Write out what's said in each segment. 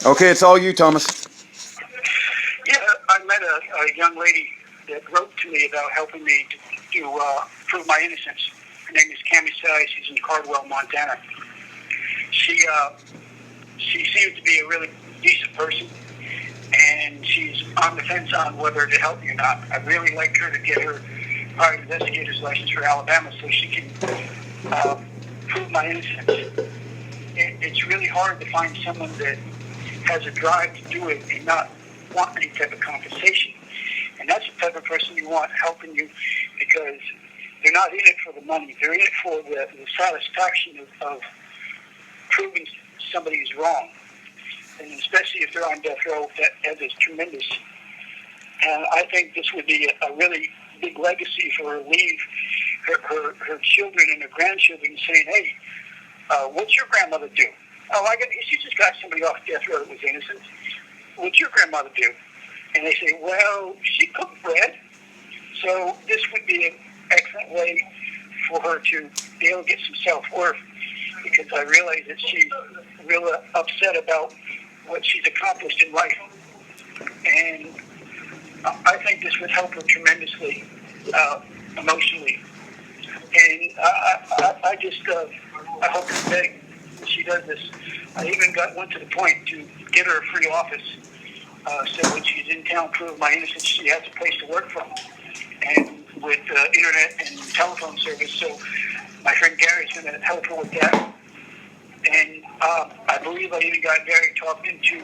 Okay, it's all you, Thomas. Yeah, I met a young lady that wrote to me about helping me to prove my innocence. Her name is Cami Sai. She's in Cardwell, Montana. She seems to be a really decent person, and she's on the fence on whether to help me or not. I'd really like her to get her private investigator's license for Alabama so she can prove my innocence. It's really hard to find someone that has a drive to do it and not want any type of compensation. And that's the type of person you want helping you, because they're not in it for the money. They're in it for the satisfaction of proving somebody is wrong. And especially if they're on death row, that is tremendous. And I think this would be a really big legacy for her to leave her children and her grandchildren saying, hey, what's your grandmother do? Oh, she just got somebody off death row that was innocent. What's your grandmother do? And they say, well, she cooked bread. So this would be an excellent way for her to be able to get some self-worth, because I realize that she's really upset about what she's accomplished in life. And I think this would help her tremendously emotionally. And I hope and beg that she does this. I even went to the point to get her a free office, so when she's in town, prove my innocence, she has a place to work from, and with internet and telephone service. So my friend Gary's going to help her with that. And I believe I even got Gary talked into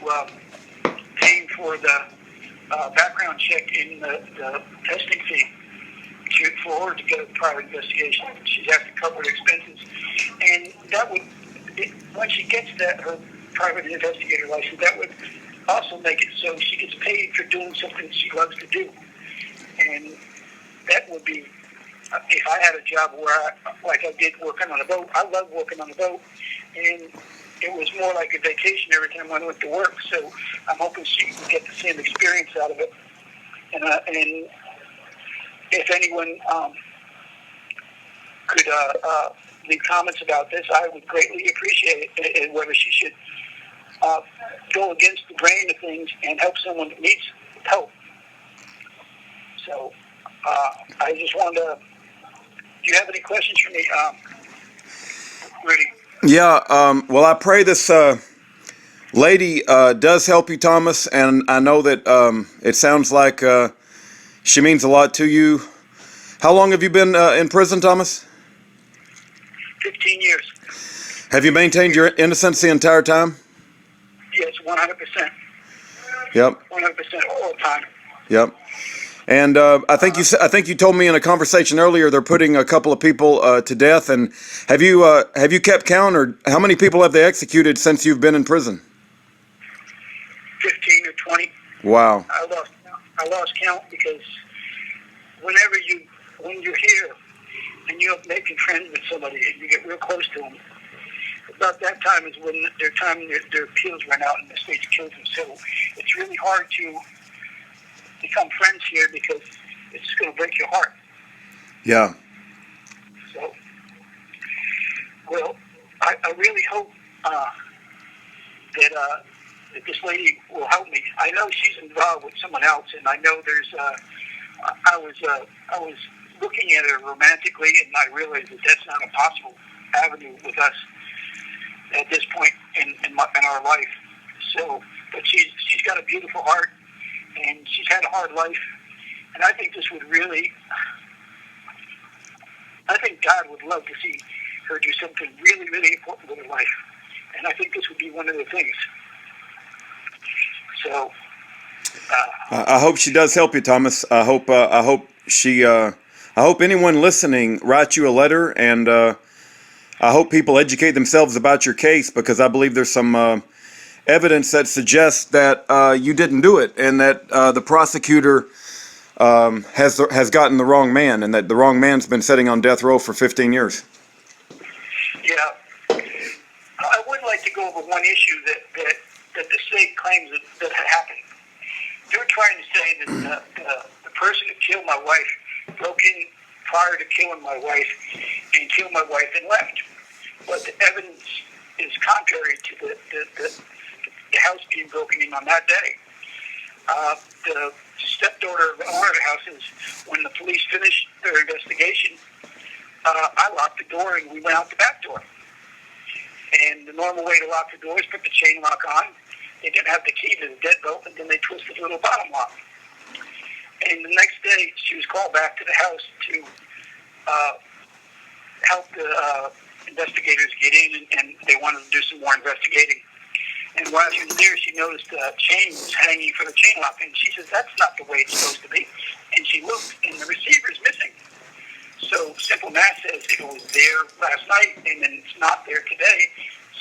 paying for the background check in the testing fee for her to get a private investigation. She'd have to cover her expenses. And that would, once she gets her private investigator license, that would also make it so she gets paid for doing something she loves to do. And that would be, if I had a job where like I did working on a boat, I love working on a boat, and it was more like a vacation every time I went to work. So I'm hoping she can get the same experience out of it. And if anyone could leave comments about this, I would greatly appreciate it, and whether she should go against the grain of things and help someone that needs help. So I just wanted to, do you have any questions for me, Rudy? Yeah, well, I pray this lady does help you, Thomas, and I know that it sounds like she means a lot to you. How long have you been in prison, Thomas? 15 years. Have you maintained your innocence the entire time? Yes, 100%. Yep. 100% all the time. Yep. And I think you told me in a conversation earlier they're putting a couple of people to death. And have you kept count, or how many people have they executed since you've been in prison? 15 or 20. Wow. I lost count, because when you're here and you're making friends with somebody and you get real close to them, about that time is when their appeals run out and the state kills them. So it's really hard to become friends here, because it's just going to break your heart. Yeah. So, well, I really hope that this lady will help me. I know she's involved with someone else, and I know there's. I was looking at her romantically, and I realized that that's not a possible avenue with us at this point in our life. So, but she's got a beautiful heart, and she's had a hard life, and I think this would really. I think God would love to see her do something really, really important in her life, and I think this would be one of the things. So. I hope she does help you, Thomas. I hope anyone listening writes you a letter, and I hope people educate themselves about your case, because I believe there's some evidence that suggests that you didn't do it, and that the prosecutor has gotten the wrong man, and that the wrong man's been sitting on death row for 15 years. Yeah, I would like to go over one issue that the state claims that had happened. They're trying to say that the person who killed my wife broke in prior to killing my wife and killed my wife and left. But the evidence is contrary to the House being broken in on that day. The stepdaughter of the owner of the house is, when the police finished their investigation, I locked the door and we went out the back door. And the normal way to lock the door is put the chain lock on. They didn't have the key to the deadbolt, and then they twisted the little bottom lock. And the next day, she was called back to the house to help the investigators get in, and they wanted to do some more investigating. And while she was there, she noticed the chain was hanging for the chain lock, and she says, "That's not the way it's supposed to be." And she looked, and the receiver is missing. So simple math says if it was there last night and then it's not there today,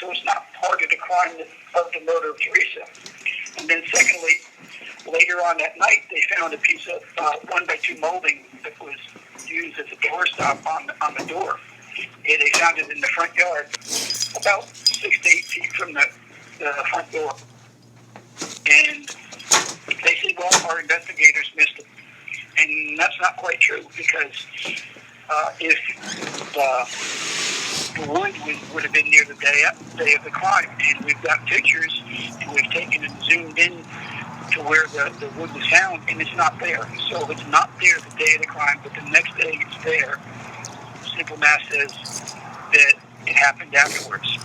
so it's not part of the crime of the murder of Teresa. And then secondly, later on that night, they found a piece of 1x2 molding that was used as a doorstop on the door. And they found it in the front yard, about 6 to 8 feet from the front door. And they said, well, our investigators missed it. And that's not quite true, because if the wood would have been near the day of the crime, and we've got pictures, and we've taken and zoomed in to where the wood was found, and it's not there. So it's not there the day of the crime, but the next day it's there. Simple math says that it happened afterwards.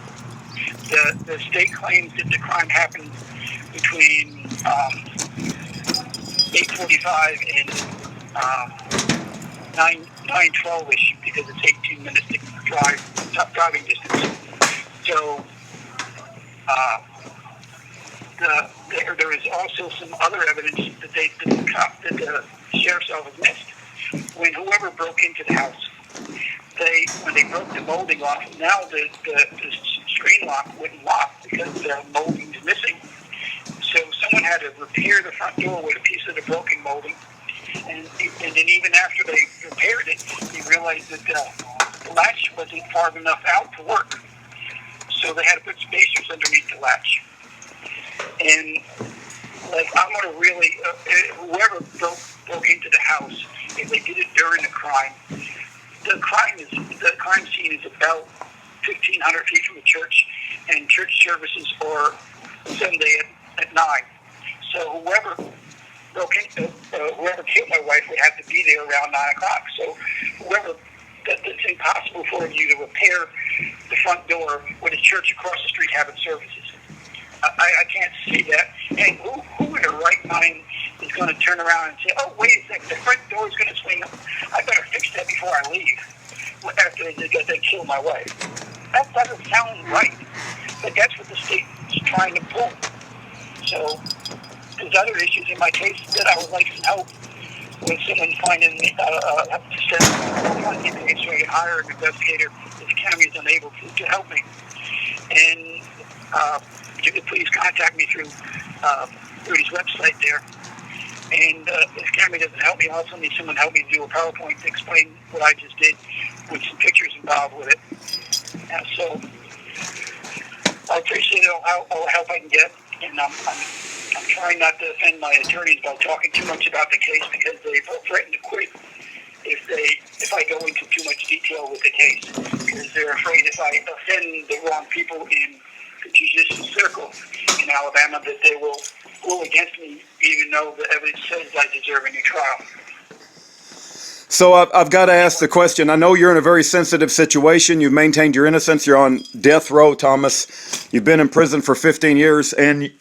The state claims that the crime happened between 8:45 and 9:12ish, because it's 18 minutes to driving distance. So there is also some other evidence that the sheriff's office missed. When whoever broke into the house, when they broke the molding off, now the screen lock wouldn't lock because the molding is missing. So someone had to repair the front door with a piece of the broken molding. And then even after they repaired it, they realized that the latch wasn't far enough out to work. So they had to put spacers underneath the latch. And I'm going to really, whoever broke into the house, if they did it during the crime scene is about 1,500 feet from the church, and church services are Sunday at 9. So whoever killed my wife would have to be there around 9 o'clock. So it's impossible for you to repair the front door with a church across the street having services. I can't see that. And who in their right mind is going to turn around and say, "Oh, wait a second, the front door is going to swing up. I better fix that before I leave," after they kill my wife? That doesn't sound right. But that's what the state is trying to pull. So there's other issues in my case that I would like some help with someone finding me, so I can hire an investigator if the county is unable to help me. And you could please contact me through Rudy's website there. And if county doesn't help me, I also need someone to help me do a PowerPoint to explain what I just did with some pictures involved with it. So I appreciate all the help I can get, and I'm trying not to offend my attorneys by talking too much about the case, because they've threatened to quit if I go into too much detail with the case, because they're afraid if I offend the wrong people in the judicial circle in Alabama that they will rule against me, even though the evidence says I deserve a new trial. So I've got to ask the question. I know you're in a very sensitive situation. You've maintained your innocence. You're on death row, Thomas. You've been in prison for 15 years, and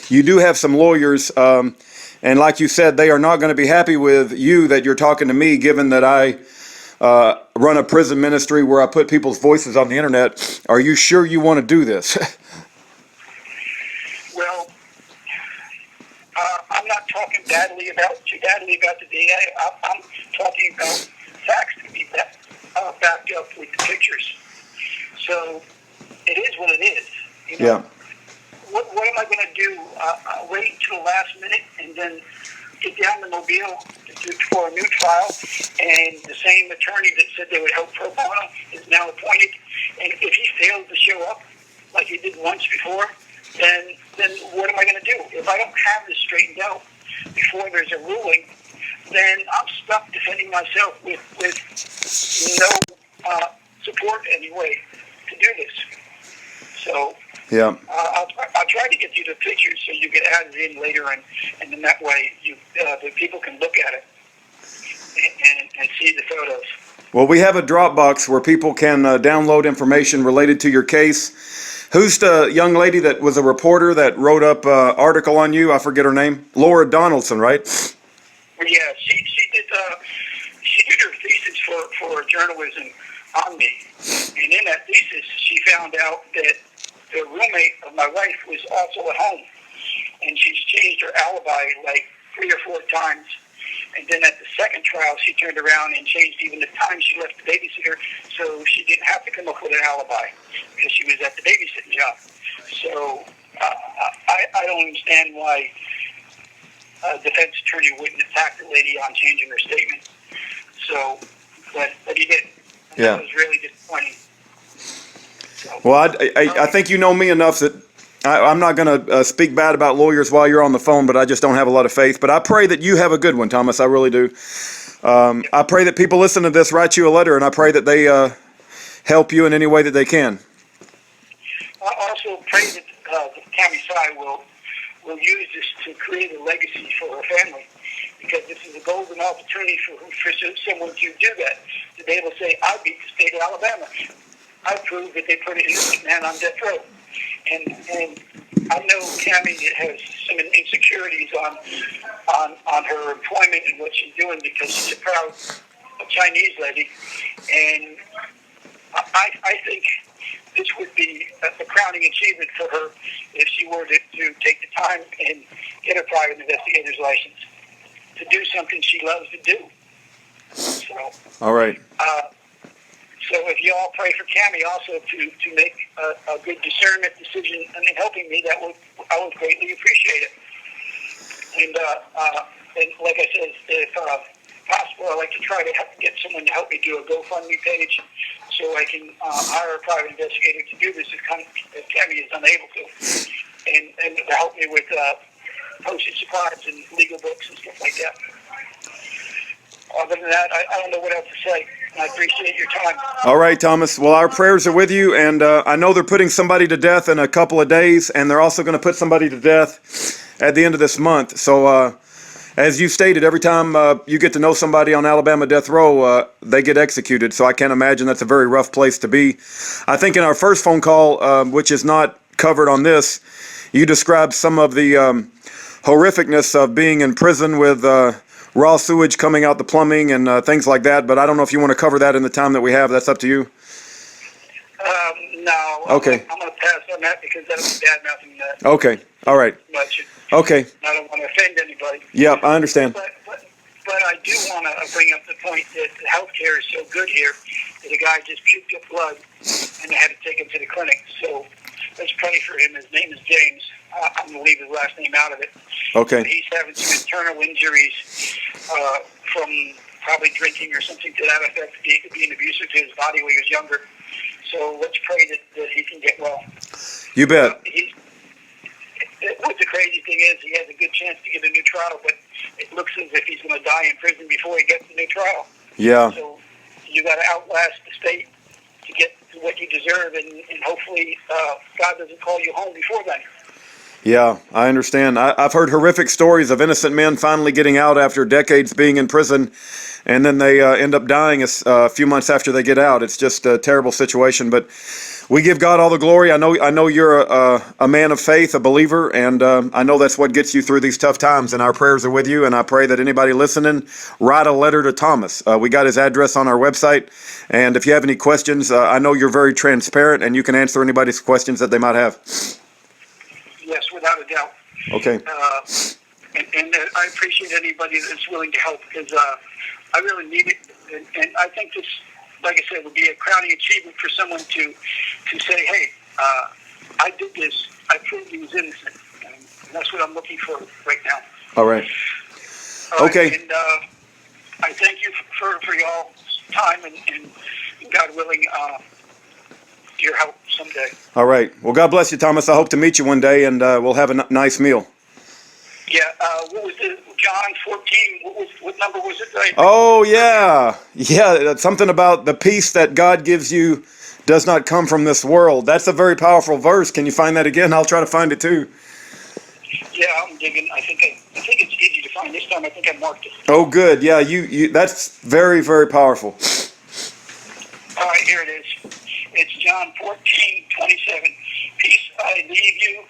you do have some lawyers. And like you said, they are not going to be happy with you that you're talking to me, given that I run a prison ministry where I put people's voices on the internet. Are you sure you want to do this? Well, I'm not talking too badly about the DA. I'm talking about facts to be backed up with the pictures. So it is what it is. You know? Yeah. What am I going to do? Wait until the last minute and then get down to Mobile for a new trial? And the same attorney that said they would help pro bono is now appointed. And if he fails to show up like he did once before, then what am I going to do? If I don't have this straightened out before there's a ruling, then I'm stuck defending myself with no support anyway to do this. So Yeah. I'll try to get you the pictures so you get added in later, and then that way the people can look at it and see the photos. Well, we have a Dropbox where people can download information related to your case. Who's the young lady that was a reporter that wrote up an article on you? I forget her name. Laura Donaldson, right? Yeah, she did her thesis for journalism on me, and in that thesis she found out that the roommate of my wife was also at home, and she's changed her alibi like 3 or 4 times. And then at the second trial, she turned around and changed even the time she left the babysitter, so she didn't have to come up with an alibi because she was at the babysitting job. So I don't understand why a defense attorney wouldn't attack the lady on changing her statement. So, but he did. And Yeah. that was really disappointing. So, Well, I think you know me enough that I'm not going to speak bad about lawyers while you're on the phone, but I just don't have a lot of faith. But I pray that you have a good one, Thomas. I really do. I pray that people listen to this, write you a letter, and I pray that they help you in any way that they can. I also pray that Tammy Sy will use this to create a legacy for her family, because this is a golden opportunity for someone to do that, to be able to say, I beat the state of Alabama. I proved that they put an innocent man on death row. And I know Tammy has some insecurities on her employment and what she's doing, because she's a proud Chinese lady. And I think this would be a crowning achievement for her if she were to take the time and get a private investigator's license to do something she loves to do. So, all right. So if you all pray for Tammy also to make a good discernment decision and helping me, I would greatly appreciate it. And like I said, if possible, I'd like to try to get someone to help me do a GoFundMe page so I can hire a private investigator to do this if Tammy is unable to, and to help me with postage supplies and legal books and stuff like that. Other than that, I don't know what else to say. I appreciate your time. All right, Thomas. Well, our prayers are with you, and I know they're putting somebody to death in a couple of days, and they're also going to put somebody to death at the end of this month. So, as you stated, every time you get to know somebody on Alabama death row, they get executed. So I can't imagine that's a very rough place to be. I think in our first phone call, which is not covered on this, you described some of the horrificness of being in prison with raw sewage coming out the plumbing and things like that, but I don't know if you want to cover that in the time that we have. That's up to you. No. Okay. I'm going to pass on that because that'll be bad-mouthing that. Okay. All right. Much. Okay. I don't want to offend anybody. Yeah, I understand. But I do want to bring up the point that the healthcare is so good here that a guy just puked up blood and they had to take him to the clinic. So let's pray for him. His name is James. I'm going to leave his last name out of it. Okay. But he's having some internal injuries from probably drinking or something to that effect, being abusive to his body when he was younger. So let's pray that he can get well. You bet. What the crazy thing is, he has a good chance to get a new trial, but it looks as if he's going to die in prison before he gets the new trial. Yeah. So you got to outlast the state to get what you deserve, and hopefully God doesn't call you home before then. Yeah, I understand. I've heard horrific stories of innocent men finally getting out after decades being in prison, and then they end up dying a few months after they get out. It's just a terrible situation, but we give God all the glory. I know you're a man of faith, a believer, and I know that's what gets you through these tough times, and our prayers are with you, and I pray that anybody listening, write a letter to Thomas. We got his address on our website, and if you have any questions, I know you're very transparent, and you can answer anybody's questions that they might have. Yes, without a doubt. Okay. And I appreciate anybody that's willing to help, because I really need it. And I think this, like I said, would be a crowning achievement for someone to say, hey, I did this. I proved he was innocent. And that's what I'm looking for right now. All right. Okay. Right, and I thank you for y'all's time, and God willing, your help someday. All right. Well, God bless you, Thomas. I hope to meet you one day, and we'll have a nice meal. Yeah. What was the John 14? What number was it? Oh, yeah. Yeah, something about the peace that God gives you does not come from this world. That's a very powerful verse. Can you find that again? I'll try to find it too. Yeah, I'm digging. I think it's easy to find this time. I think I marked it. Oh, good. Yeah, you that's very, very powerful. All right, here it is. It's John 14:27. Peace I leave you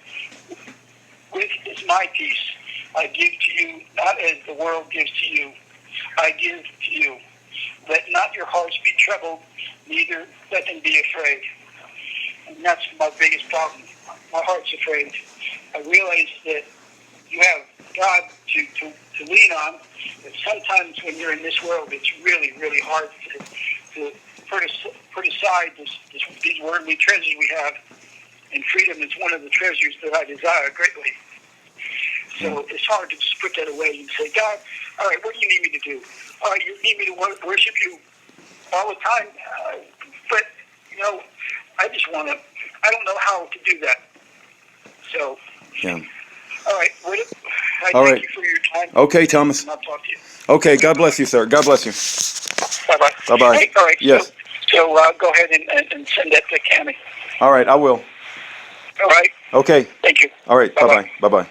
with is my peace. I give to you, not as the world gives to you. I give to you. Let not your hearts be troubled, neither let them be afraid. And that's my biggest problem. My heart's afraid. I realize that you have God to lean on, but sometimes when you're in this world, it's really, really hard to put aside these worldly treasures we have. And freedom is one of the treasures that I desire greatly. So it's hard to just put that away and say, God, all right, what do you need me to do? All right, you need me to worship you all the time, but, I just want to, I don't know how to do that. So, Yeah. all right, I All thank right. you for your time. Okay, Thomas. And I'll talk to you. Okay, God bless you, sir. God bless you. Bye-bye. Bye-bye. Hey, all right, Yes. so go ahead and send that to Cammie. All right, I will. All right, Okay. thank you. All right, Bye-bye. bye-bye. Bye-bye.